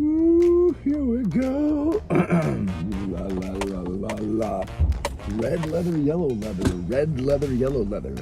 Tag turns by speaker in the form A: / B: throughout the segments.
A: Ooh, here we go. La la la la la. Red leather, yellow leather. Red leather, yellow leather.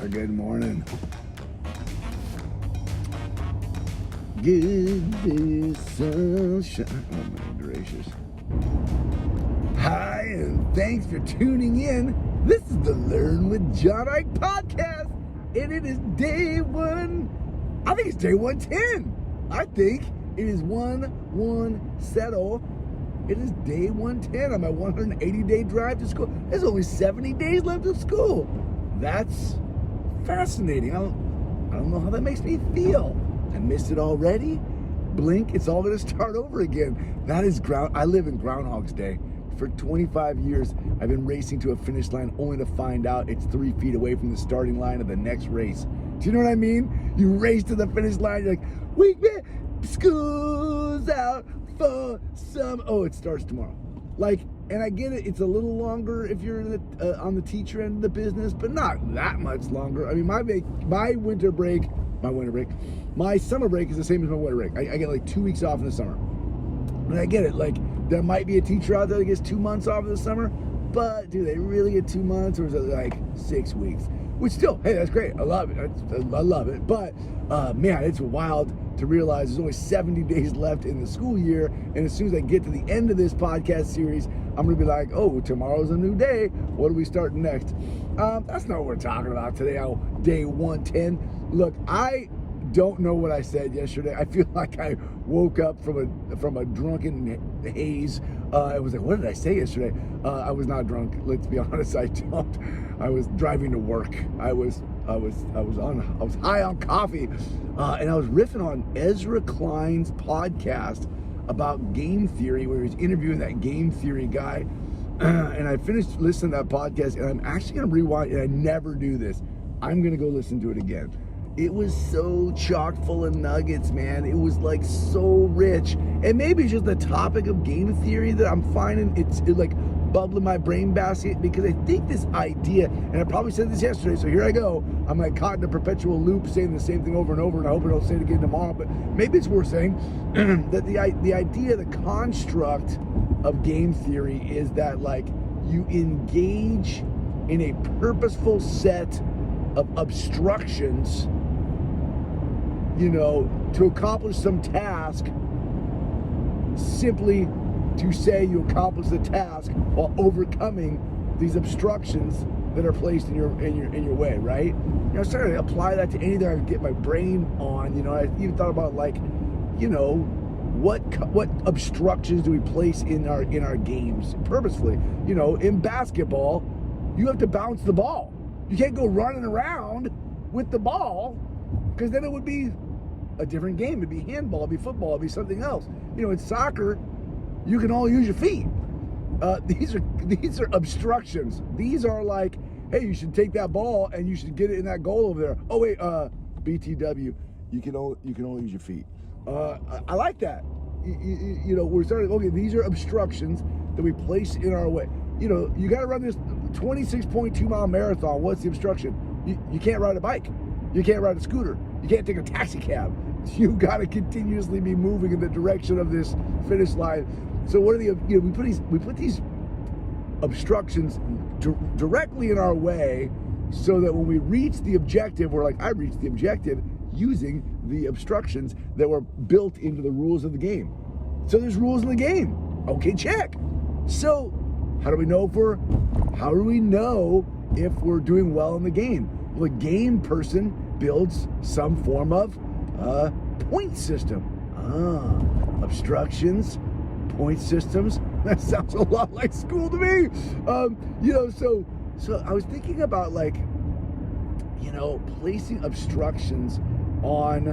A: Good morning. Good sunshine. Oh my gracious. Hi, and thanks for tuning in. This is the Learn with John Eick podcast, and it is day one. I think it's day 110. I think it is 1-1-settle. It is day 110 on my 180-day drive to school. There's only 70 days left of school. That's fascinating. I don't know how that makes me feel. I missed it already. Blink, it's all going to start over again. That is I live in Groundhog's Day. For 25 years, I've been racing to a finish line only to find out it's 3 feet away from the starting line of the next race. Do you know what I mean? You race to the finish line, you're like, school's out for some. Oh, it starts tomorrow. And I get it, it's a little longer if you're on the teacher end of the business, but not that much longer. I mean, my summer break is the same as my winter break. I get like 2 weeks off in the summer. And I get it, there might be a teacher out there that gets 2 months off in the summer, but do they really get 2 months, or is it like 6 weeks? Which still, hey, that's great. I love it. I love it. But, man, it's wild to realize there's only 70 days left in the school year. And as soon as I get to the end of this podcast series, I'm going to be like, oh, tomorrow's a new day. What are we starting next? That's not what we're talking about today on day 110. Look, I don't know what I said yesterday. I feel like I woke up from a drunken haze. It was like, what did I say yesterday? I was not drunk. Let's be honest, I don't. I was driving to work. I was high on coffee, and I was riffing on Ezra Klein's podcast about game theory, where he was interviewing that game theory guy. And I finished listening to that podcast, and I'm actually going to rewind. And I never do this. I'm going to go listen to it again. It was so chock full of nuggets, man. It was like so rich. And maybe it's just the topic of game theory that I'm finding it's like bubbling my brain basket, because I think this idea, and I probably said this yesterday, so here I go. I'm like caught in a perpetual loop saying the same thing over and over, and I hope I don't say it again tomorrow, but maybe it's worth saying that the idea, the construct of game theory is that you engage in a purposeful set of obstructions, to accomplish some task, simply to say you accomplish the task while overcoming these obstructions that are placed in your way, right? I started to apply that to anything I could get my brain on. I even thought about what obstructions do we place in our games purposefully? In basketball, you have to bounce the ball. You can't go running around with the ball, because then it would be a different game. It'd be handball, it'd be football, it'd be something else. In soccer, you can all use your feet. These are obstructions. These are like, hey, you should take that ball and you should get it in that goal over there. Oh wait, BTW, you can only use your feet. I like that. We're starting. Okay, these are obstructions that we place in our way. You got to run this 26.2 mile marathon. What's the obstruction? You can't ride a bike. You can't ride a scooter. You can't take a taxi cab. You got to continuously be moving in the direction of this finish line. So what are we put these obstructions directly in our way, so that when we reach the objective, we're like, I reached the objective using the obstructions that were built into the rules of the game. So there's rules in the game. Okay, check. So how do we know if we're doing well in the game? Well, a game person builds some form of point system. Obstructions, point systems. That sounds a lot like school to me. So I was thinking about placing obstructions on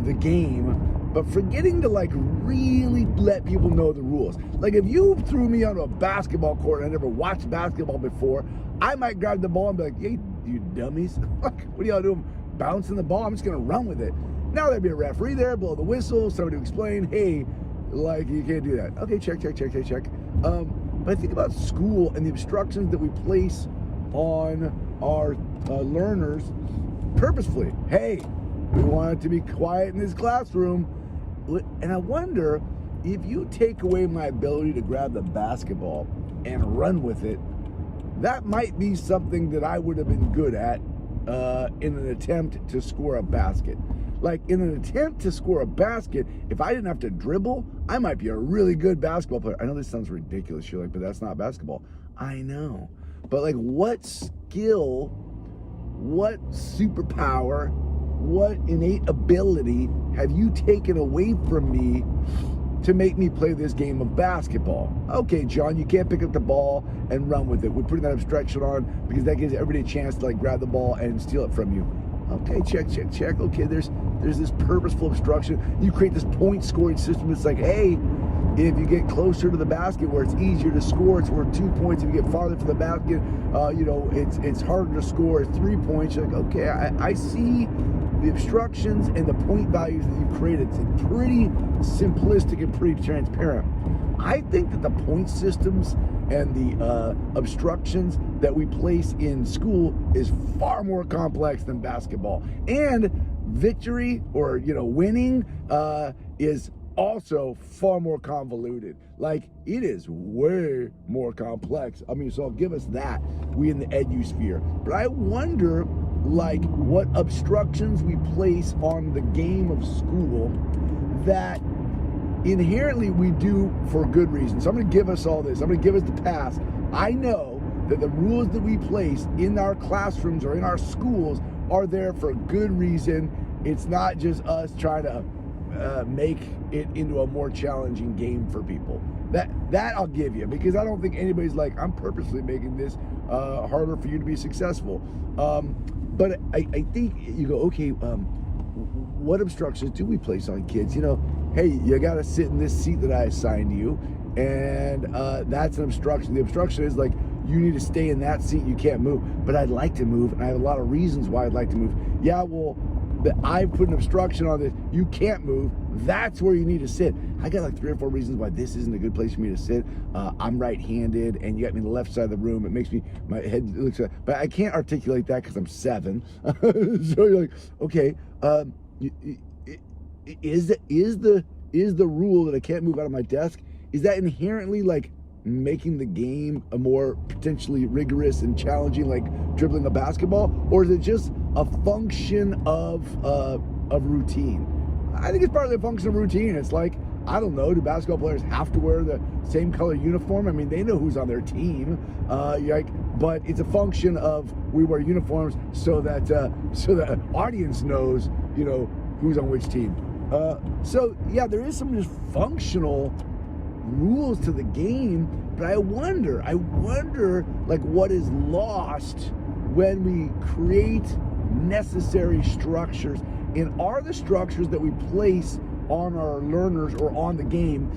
A: the game, but forgetting to really let people know the rules. If you threw me onto a basketball court and I never watched basketball before, I might grab the ball and be like, hey, you dummies. What are y'all doing? Bouncing the ball? I'm just going to run with it. Now there'd be a referee there, blow the whistle, somebody to explain, hey, you can't do that. Okay, check. But I think about school and the obstructions that we place on our learners purposefully. Hey, We want it to be quiet in this classroom. And I wonder if you take away my ability to grab the basketball and run with it, that might be something that I would have been good at in an attempt to score a basket. Like in an attempt to score a basket, if I didn't have to dribble, I might be a really good basketball player. I know this sounds ridiculous. You're like, but that's not basketball. I know. But like, what skill, what superpower, what innate ability have you taken away from me to make me play this game of basketball? Okay, John, you can't pick up the ball and run with it. We're putting that abstraction on because that gives everybody a chance to like grab the ball and steal it from you. Okay, check. Okay, there's this purposeful obstruction. You create this point scoring system. It's like, hey, if you get closer to the basket where it's easier to score, it's worth 2 points. If you get farther from the basket, it's harder to score. It's 3 points. You're like, okay, I see the obstructions and the point values that you created. It's pretty simplistic and pretty transparent. I think that the point systems and the obstructions that we place in school is far more complex than basketball. And victory or winning is also far more convoluted. Like, it is way more complex. I mean, so I'll give us that, we in the edu-sphere. But I wonder, like, what obstructions we place on the game of school that inherently we do for good reasons. So I'm going to give us all this. I'm going to give us the pass. I know that the rules that we place in our classrooms or in our schools are there for a good reason. It's not just us trying to make it into a more challenging game for people. That I'll give you, because I don't think anybody's like, I'm purposely making this harder for you to be successful. But I think you go, okay, what obstructions do we place on kids? Hey, you got to sit in this seat that I assigned you, and that's an obstruction. The obstruction is like, you need to stay in that seat, you can't move. But I'd like to move, and I have a lot of reasons why I'd like to move. Yeah, well, I've put an obstruction on this, you can't move, that's where you need to sit. I got like 3 or 4 reasons why this isn't a good place for me to sit. I'm right-handed, and you got me on the left side of the room. It makes me, my head looks like, but I can't articulate that because I'm 7. So you're like, okay, is the rule that I can't move out of my desk, is that inherently like making the game a more potentially rigorous and challenging, like dribbling a basketball, or is it just a function of routine? I think it's partly a function of routine. It's like, I don't know, do basketball players have to wear the same color uniform? I mean, they know who's on their team, but it's a function of, we wear uniforms so that the audience knows, who's on which team. So yeah, there is some just functional rules to the game, but I wonder like what is lost when we create necessary structures, and are the structures that we place on our learners or on the game,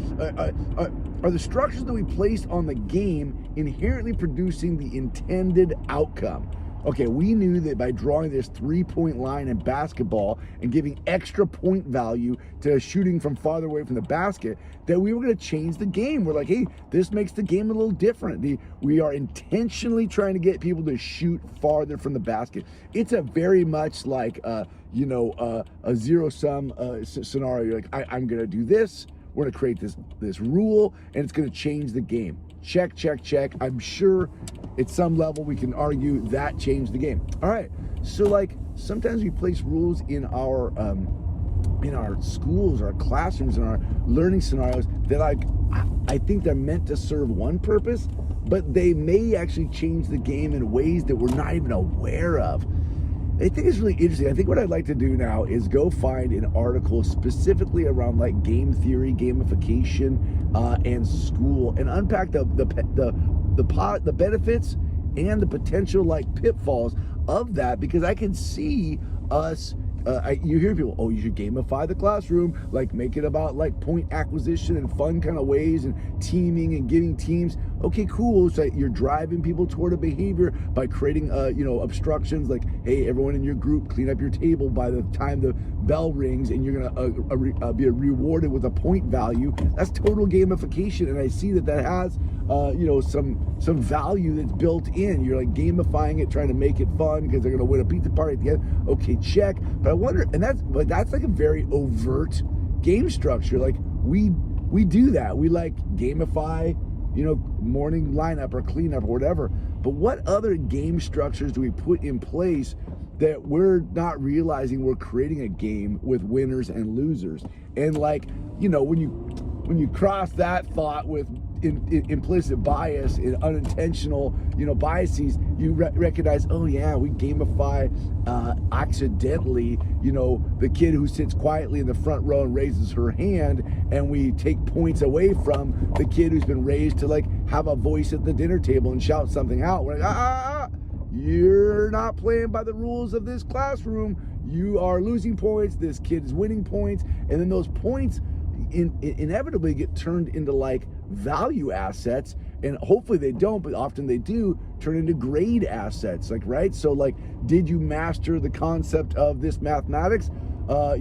A: are the structures that we place on the game inherently producing the intended outcome? Okay, we knew that by drawing this 3-point line in basketball and giving extra point value to shooting from farther away from the basket, that we were going to change the game. We're like, hey, this makes the game a little different. We are intentionally trying to get people to shoot farther from the basket. It's a very much like, a zero-sum scenario. You're like, I'm going to do this. We're going to create this rule, and it's going to change the game. Check. I'm sure at some level we can argue that changed the game. All right, so like sometimes we place rules in our schools, our classrooms, and our learning scenarios that I think they're meant to serve one purpose, but they may actually change the game in ways that we're not even aware of. I think it's really interesting. I think what I'd like to do now is go find an article specifically around like game theory, gamification, and school, and unpack the benefits and the potential like pitfalls of that, because I can see us. You hear people, oh, you should gamify the classroom, like make it about like point acquisition and fun kind of ways and teaming and getting teams. Okay, cool. So you're driving people toward a behavior by creating, obstructions like, hey, everyone in your group, clean up your table by the time the bell rings, and you're gonna be rewarded with a point value. That's total gamification, and I see that has, some value that's built in. You're like gamifying it, trying to make it fun because they're gonna win a pizza party at the end. Okay, check. But I wonder, and that's like a very overt game structure. Like we do that. We like gamify, morning lineup or cleanup or whatever. But what other game structures do we put in place that we're not realizing we're creating a game with winners and losers? And like, when you cross that thought with implicit bias and unintentional, biases, you recognize, oh yeah, we gamify accidentally, the kid who sits quietly in the front row and raises her hand, and we take points away from the kid who's been raised to like have a voice at the dinner table and shout something out. We're like, you're not playing by the rules of this classroom. You are losing points. This kid is winning points. And then those points inevitably get turned into like value assets, and hopefully they don't, but often they do turn into grade assets. Like, right? So like, did you master the concept of this mathematics?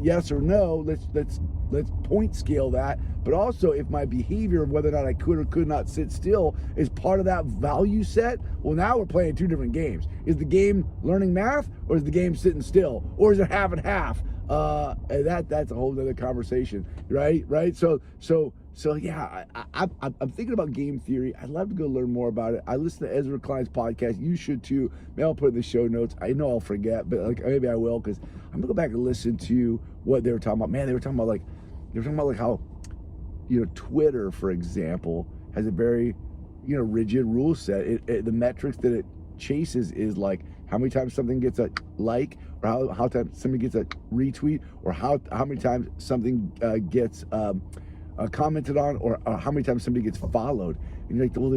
A: Yes or no? Let's point scale that. But also, if my behavior of whether or not I could or could not sit still is part of that value set, well, now we're playing two different games. Is the game learning math, or is the game sitting still, or is it half and half? And that's a whole other conversation, right? So yeah, I'm thinking about game theory. I'd love to go learn more about it. I listen to Ezra Klein's podcast. You should too. Maybe I'll put it in the show notes. I know I'll forget, but like maybe I will, because I'm gonna go back and listen to what they were talking about. Man, they were talking about how, Twitter, for example, has a very, rigid rule set. The metrics that it chases is like how many times something gets a like, or how times somebody gets a retweet, or how many times something gets commented on, or how many times somebody gets followed. And you're like, well,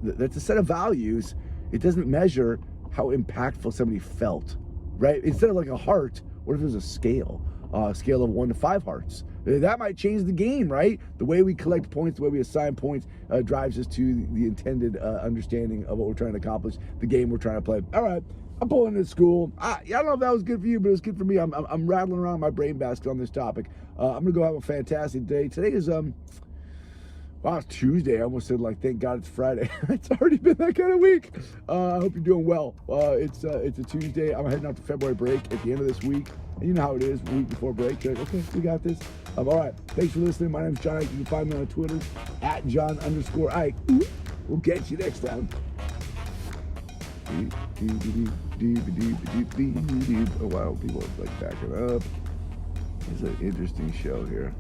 A: that's a set of values. It doesn't measure how impactful somebody felt, right? Instead of like a heart, what if there's a scale of 1 to 5 hearts? That might change the game, right? The way we collect points, the way we assign points drives us to the intended understanding of what we're trying to accomplish, the game we're trying to play. All right, I'm pulling to school. I don't know if that was good for you, but it was good for me. I'm rattling around my brain basket on this topic. I'm gonna go have a fantastic day. Today is it's Tuesday. I almost said thank God it's Friday. It's already been that kind of week. I hope you're doing well. It's a Tuesday. I'm heading out to February break at the end of this week. And you know how it is, week before break. You're like, okay, we got this. All right, thanks for listening. My name's John Eick. You can find me on Twitter at John_Eick. We'll catch you next time. Oh wow, people are backing up. It's an interesting show here.